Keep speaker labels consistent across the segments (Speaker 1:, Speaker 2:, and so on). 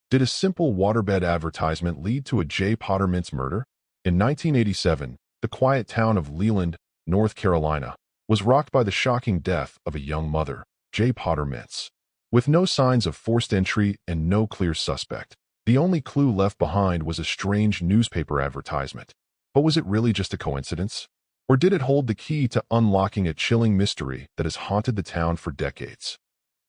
Speaker 1: Did a simple waterbed advertisement lead to a Jaye Potter Mintz murder? In 1987, the quiet town of Leland, North Carolina, was rocked by the shocking death of a young mother, Jaye Potter Mintz. With no signs of forced entry and no clear suspect, the only clue left behind was a strange newspaper advertisement. But was it really just a coincidence? Or did it hold the key to unlocking a chilling mystery that has haunted the town for decades?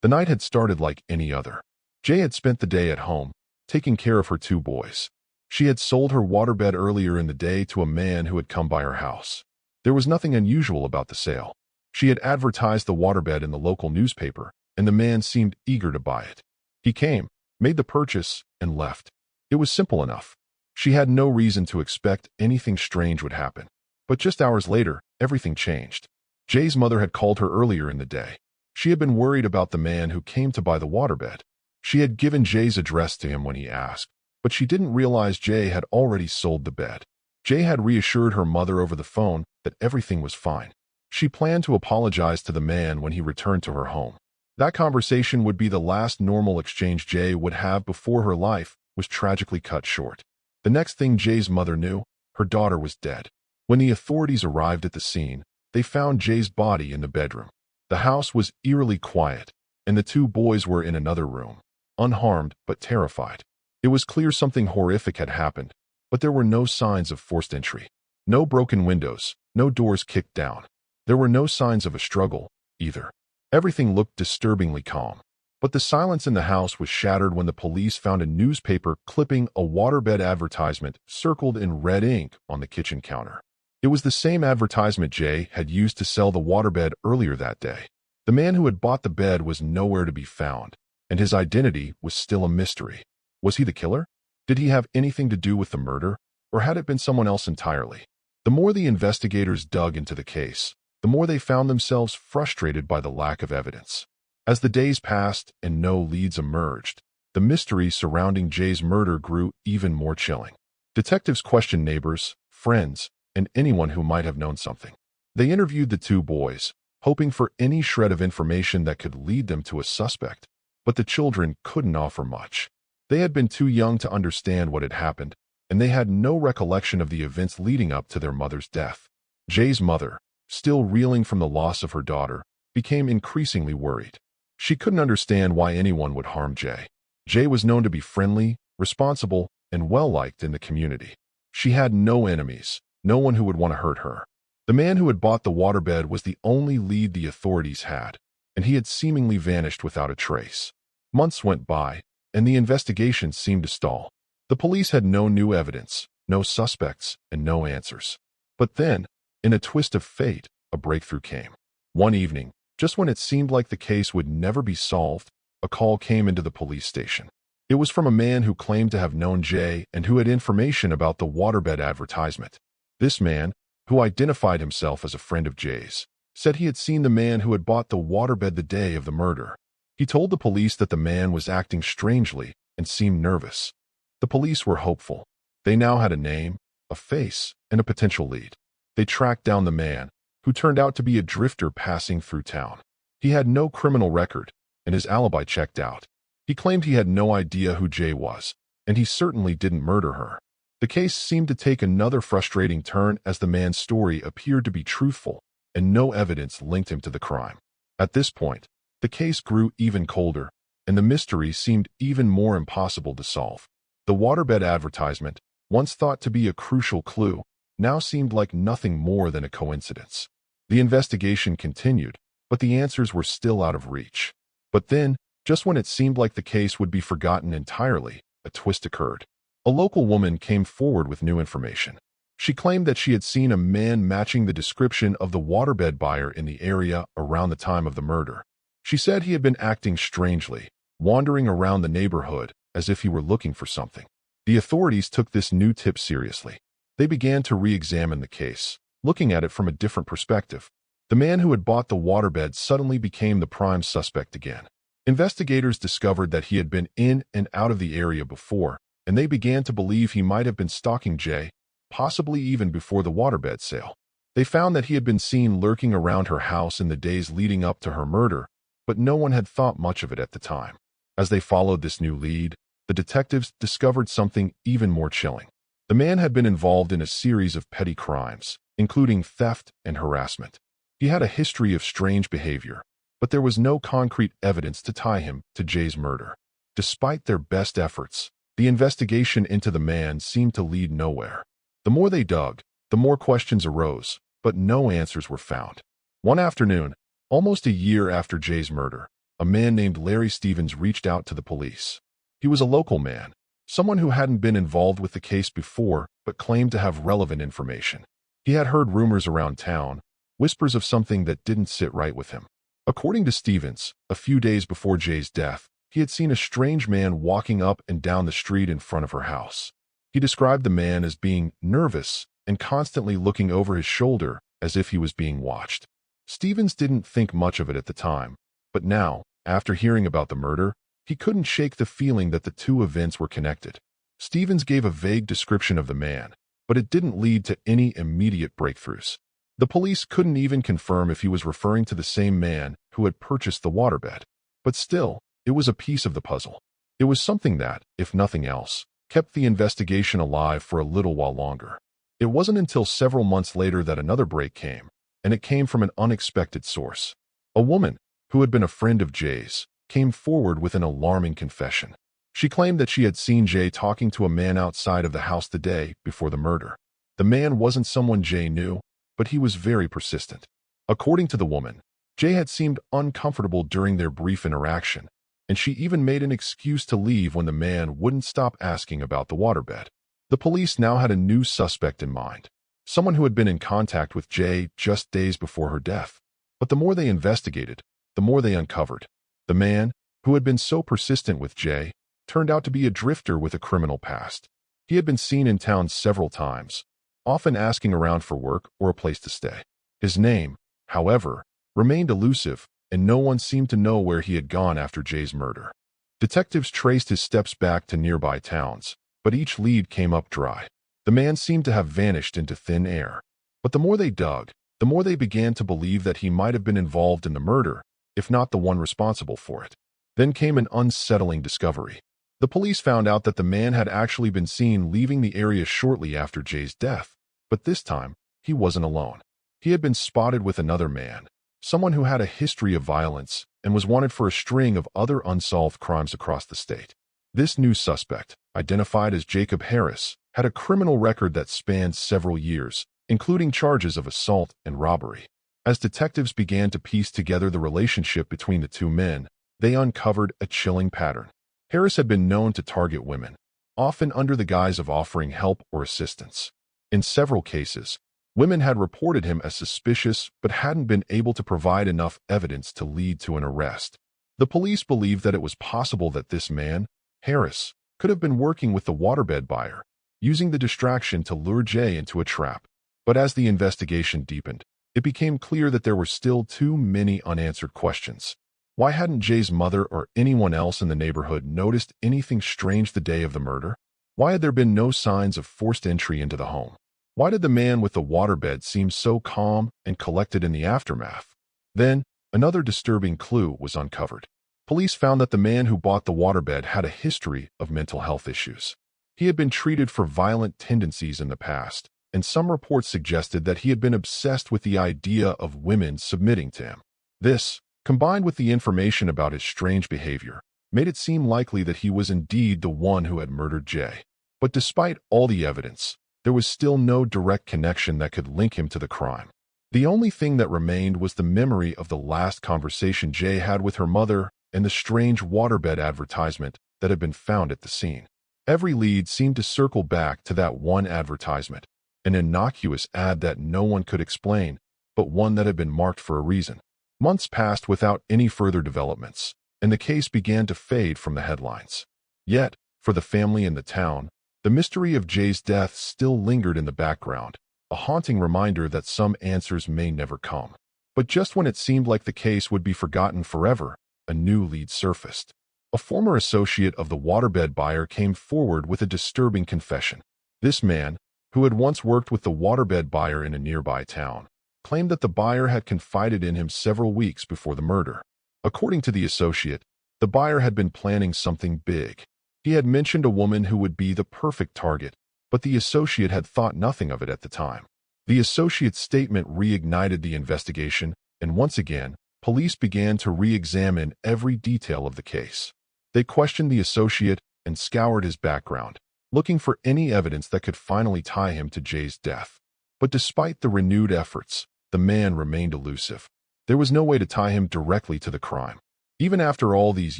Speaker 1: The night had started like any other. Jaye had spent the day at home, taking care of her two boys. She had sold her waterbed earlier in the day to a man who had come by her house. There was nothing unusual about the sale. She had advertised the waterbed in the local newspaper, and the man seemed eager to buy it. He came, made the purchase, and left. It was simple enough. She had no reason to expect anything strange would happen. But just hours later, everything changed. Jaye's mother had called her earlier in the day. She had been worried about the man who came to buy the waterbed. She had given Jaye's address to him when he asked, but she didn't realize Jaye had already sold the bed. Jaye had reassured her mother over the phone that everything was fine. She planned to apologize to the man when he returned to her home. That conversation would be the last normal exchange Jaye would have before her life was tragically cut short. The next thing Jaye's mother knew, her daughter was dead. When the authorities arrived at the scene, they found Jaye's body in the bedroom. The house was eerily quiet, and the two boys were in another room, unharmed but terrified. It was clear something horrific had happened, but there were no signs of forced entry. No broken windows, no doors kicked down. There were no signs of a struggle, either. Everything looked disturbingly calm. But the silence in the house was shattered when the police found a newspaper clipping a waterbed advertisement circled in red ink on the kitchen counter. It was the same advertisement Jaye had used to sell the waterbed earlier that day. The man who had bought the bed was nowhere to be found, and his identity was still a mystery. Was he the killer? Did he have anything to do with the murder, or had it been someone else entirely? The more the investigators dug into the case, the more they found themselves frustrated by the lack of evidence. As the days passed and no leads emerged, the mystery surrounding Jaye's murder grew even more chilling. Detectives questioned neighbors, friends, and anyone who might have known something. They interviewed the two boys, hoping for any shred of information that could lead them to a suspect, but the children couldn't offer much. They had been too young to understand what had happened, and they had no recollection of the events leading up to their mother's death. Jaye's mother, still reeling from the loss of her daughter, became increasingly worried. She couldn't understand why anyone would harm Jaye. Jaye was known to be friendly, responsible, and well-liked in the community. She had no enemies, no one who would want to hurt her. The man who had bought the waterbed was the only lead the authorities had, and he had seemingly vanished without a trace. Months went by, and the investigation seemed to stall. The police had no new evidence, no suspects, and no answers. But then, in a twist of fate, a breakthrough came. One evening, just when it seemed like the case would never be solved, a call came into the police station. It was from a man who claimed to have known Jaye and who had information about the waterbed advertisement. This man, who identified himself as a friend of Jaye's, said he had seen the man who had bought the waterbed the day of the murder. He told the police that the man was acting strangely and seemed nervous. The police were hopeful. They now had a name, a face, and a potential lead. They tracked down the man, who turned out to be a drifter passing through town. He had no criminal record, and his alibi checked out. He claimed he had no idea who Jaye was, and he certainly didn't murder her. The case seemed to take another frustrating turn as the man's story appeared to be truthful, and no evidence linked him to the crime. At this point, the case grew even colder, and the mystery seemed even more impossible to solve. The waterbed advertisement, once thought to be a crucial clue, now seemed like nothing more than a coincidence. The investigation continued, but the answers were still out of reach. But then, just when it seemed like the case would be forgotten entirely, a twist occurred. A local woman came forward with new information. She claimed that she had seen a man matching the description of the waterbed buyer in the area around the time of the murder. She said he had been acting strangely, wandering around the neighborhood as if he were looking for something. The authorities took this new tip seriously. They began to re-examine the case, looking at it from a different perspective. The man who had bought the waterbed suddenly became the prime suspect again. Investigators discovered that he had been in and out of the area before, and they began to believe he might have been stalking Jaye, possibly even before the waterbed sale. They found that he had been seen lurking around her house in the days leading up to her murder, but no one had thought much of it at the time. As they followed this new lead, the detectives discovered something even more chilling. The man had been involved in a series of petty crimes, including theft and harassment. He had a history of strange behavior, but there was no concrete evidence to tie him to Jaye's murder. Despite their best efforts, the investigation into the man seemed to lead nowhere. The more they dug, the more questions arose, but no answers were found. One afternoon, almost a year after Jaye's murder, a man named Larry Stevens reached out to the police. He was a local man, someone who hadn't been involved with the case before but claimed to have relevant information. He had heard rumors around town, whispers of something that didn't sit right with him. According to Stevens, a few days before Jaye's death, he had seen a strange man walking up and down the street in front of her house. He described the man as being nervous and constantly looking over his shoulder as if he was being watched. Stevens didn't think much of it at the time, but now, after hearing about the murder, he couldn't shake the feeling that the two events were connected. Stevens gave a vague description of the man, but it didn't lead to any immediate breakthroughs. The police couldn't even confirm if he was referring to the same man who had purchased the waterbed. But still, it was a piece of the puzzle. It was something that, if nothing else, kept the investigation alive for a little while longer. It wasn't until several months later that another break came, and it came from an unexpected source. A woman, who had been a friend of Jaye's, came forward with an alarming confession. She claimed that she had seen Jaye talking to a man outside of the house the day before the murder. The man wasn't someone Jaye knew, but he was very persistent. According to the woman, Jaye had seemed uncomfortable during their brief interaction, and she even made an excuse to leave when the man wouldn't stop asking about the waterbed. The police now had a new suspect in mind, someone who had been in contact with Jaye just days before her death. But the more they investigated, the more they uncovered. The man, who had been so persistent with Jaye, turned out to be a drifter with a criminal past. He had been seen in town several times, often asking around for work or a place to stay. His name, however, remained elusive, and no one seemed to know where he had gone after Jaye's murder. Detectives traced his steps back to nearby towns, but each lead came up dry. The man seemed to have vanished into thin air. But the more they dug, the more they began to believe that he might have been involved in the murder, if not the one responsible for it. Then came an unsettling discovery. The police found out that the man had actually been seen leaving the area shortly after Jaye's death, but this time, he wasn't alone. He had been spotted with another man, someone who had a history of violence and was wanted for a string of other unsolved crimes across the state. This new suspect, identified as Jacob Harris, had a criminal record that spanned several years, including charges of assault and robbery. As detectives began to piece together the relationship between the two men, they uncovered a chilling pattern. Harris had been known to target women, often under the guise of offering help or assistance. In several cases, women had reported him as suspicious but hadn't been able to provide enough evidence to lead to an arrest. The police believed that it was possible that this man, Harris, could have been working with the waterbed buyer, using the distraction to lure Jaye into a trap. But as the investigation deepened, it became clear that there were still too many unanswered questions. Why hadn't Jaye's mother or anyone else in the neighborhood noticed anything strange the day of the murder? Why had there been no signs of forced entry into the home? Why did the man with the waterbed seem so calm and collected in the aftermath? Then, another disturbing clue was uncovered. Police found that the man who bought the waterbed had a history of mental health issues. He had been treated for violent tendencies in the past, and some reports suggested that he had been obsessed with the idea of women submitting to him. This, combined with the information about his strange behavior, made it seem likely that he was indeed the one who had murdered Jaye. But despite all the evidence, there was still no direct connection that could link him to the crime. The only thing that remained was the memory of the last conversation Jaye had with her mother and the strange waterbed advertisement that had been found at the scene. Every lead seemed to circle back to that one advertisement, an innocuous ad that no one could explain, but one that had been marked for a reason. Months passed without any further developments, and the case began to fade from the headlines. Yet, for the family and the town, the mystery of Jaye's death still lingered in the background, a haunting reminder that some answers may never come. But just when it seemed like the case would be forgotten forever, a new lead surfaced. A former associate of the waterbed buyer came forward with a disturbing confession. This man, who had once worked with the waterbed buyer in a nearby town, claimed that the buyer had confided in him several weeks before the murder. According to the associate, the buyer had been planning something big. He had mentioned a woman who would be the perfect target, but the associate had thought nothing of it at the time. The associate's statement reignited the investigation, and once again, police began to re-examine every detail of the case. They questioned the associate and scoured his background, looking for any evidence that could finally tie him to Jaye's death. But despite the renewed efforts, the man remained elusive. There was no way to tie him directly to the crime. Even after all these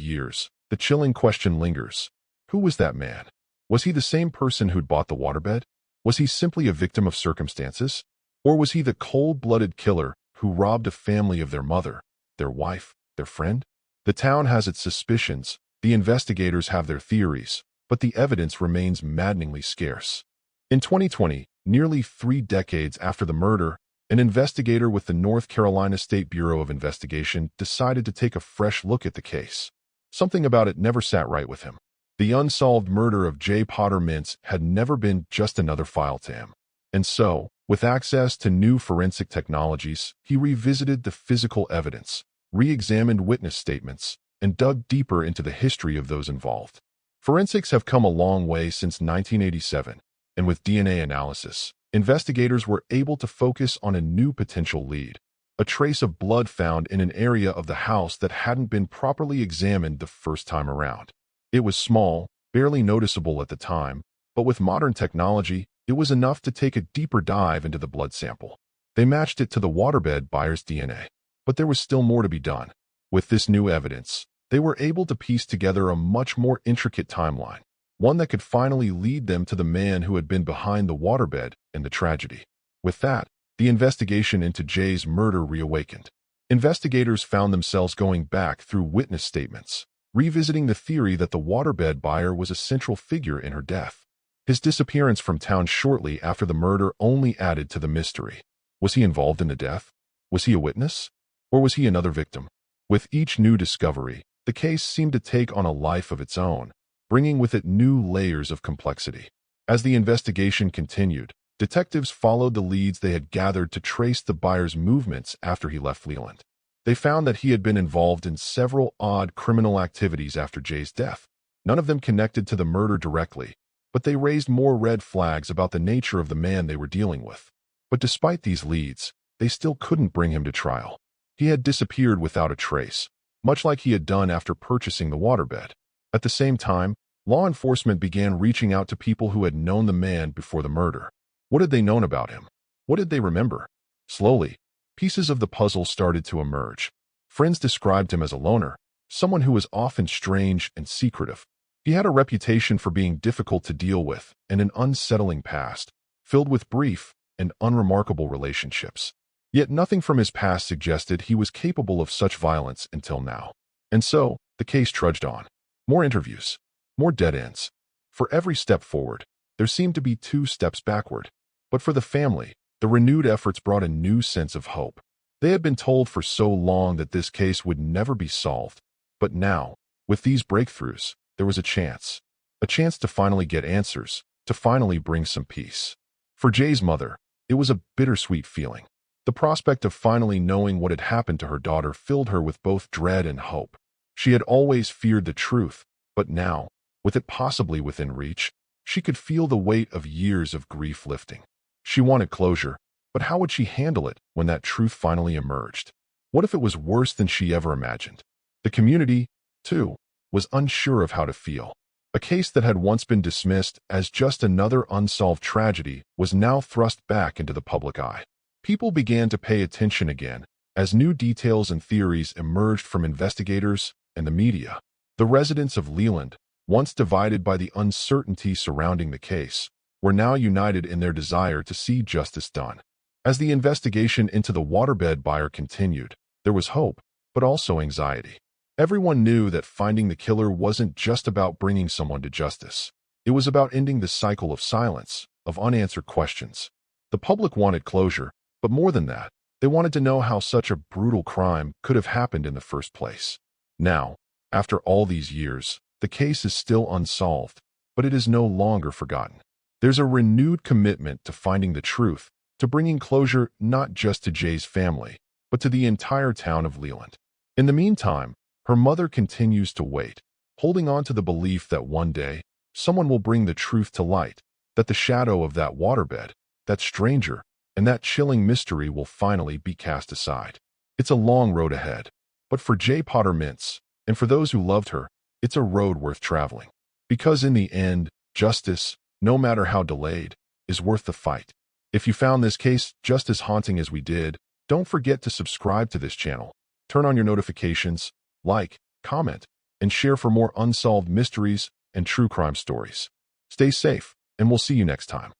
Speaker 1: years, the chilling question lingers. Who was that man? Was he the same person who'd bought the waterbed? Was he simply a victim of circumstances? Or was he the cold-blooded killer who robbed a family of their mother, their wife, their friend? The town has its suspicions, the investigators have their theories, but the evidence remains maddeningly scarce. In 2020, nearly 3 decades after the murder, an investigator with the North Carolina State Bureau of Investigation decided to take a fresh look at the case. Something about it never sat right with him. The unsolved murder of Jaye Potter Mintz had never been just another file to him. And so, with access to new forensic technologies, he revisited the physical evidence, re-examined witness statements, and dug deeper into the history of those involved. Forensics have come a long way since 1987, and with DNA analysis, investigators were able to focus on a new potential lead, a trace of blood found in an area of the house that hadn't been properly examined the first time around. It was small, barely noticeable at the time, but with modern technology, it was enough to take a deeper dive into the blood sample. They matched it to the waterbed buyer's DNA, but there was still more to be done. With this new evidence, they were able to piece together a much more intricate timeline, one that could finally lead them to the man who had been behind the waterbed and the tragedy. With that, the investigation into Jaye's murder reawakened. Investigators found themselves going back through witness statements, revisiting the theory that the waterbed buyer was a central figure in her death. His disappearance from town shortly after the murder only added to the mystery. Was he involved in the death? Was he a witness? Or was he another victim? With each new discovery, the case seemed to take on a life of its own, bringing with it new layers of complexity. As the investigation continued, detectives followed the leads they had gathered to trace the buyer's movements after he left Leland. They found that he had been involved in several odd criminal activities after Jaye's death. None of them connected to the murder directly, but they raised more red flags about the nature of the man they were dealing with. But despite these leads, they still couldn't bring him to trial. He had disappeared without a trace, much like he had done after purchasing the waterbed. At the same time, law enforcement began reaching out to people who had known the man before the murder. What had they known about him? What did they remember? Slowly, pieces of the puzzle started to emerge. Friends described him as a loner, someone who was often strange and secretive. He had a reputation for being difficult to deal with and an unsettling past, filled with brief and unremarkable relationships. Yet nothing from his past suggested he was capable of such violence until now. And so, the case trudged on. More interviews, more dead ends. For every step forward, there seemed to be 2 steps backward. But for the family, the renewed efforts brought a new sense of hope. They had been told for so long that this case would never be solved. But now, with these breakthroughs, there was a chance to finally get answers, to finally bring some peace. For Jaye's mother, it was a bittersweet feeling. The prospect of finally knowing what had happened to her daughter filled her with both dread and hope. She had always feared the truth, but now, with it possibly within reach, she could feel the weight of years of grief lifting. She wanted closure, but how would she handle it when that truth finally emerged? What if it was worse than she ever imagined? The community, too, was unsure of how to feel. A case that had once been dismissed as just another unsolved tragedy was now thrust back into the public eye. People began to pay attention again as new details and theories emerged from investigators and the media. The residents of Leland, once divided by the uncertainty surrounding the case, were now united in their desire to see justice done. As the investigation into the waterbed buyer continued, there was hope, but also anxiety. Everyone knew that finding the killer wasn't just about bringing someone to justice. It was about ending the cycle of silence, of unanswered questions. The public wanted closure, but more than that, they wanted to know how such a brutal crime could have happened in the first place. Now, after all these years, the case is still unsolved, but it is no longer forgotten. There's a renewed commitment to finding the truth, to bringing closure not just to Jaye's family, but to the entire town of Leland. In the meantime, her mother continues to wait, holding on to the belief that one day, someone will bring the truth to light, that the shadow of that waterbed, that stranger, and that chilling mystery will finally be cast aside. It's a long road ahead, but for Jaye Potter Mintz, and for those who loved her, it's a road worth traveling. Because in the end, justice, no matter how delayed, is worth the fight. If you found this case just as haunting as we did, don't forget to subscribe to this channel, turn on your notifications, like, comment, and share for more unsolved mysteries and true crime stories. Stay safe, and we'll see you next time.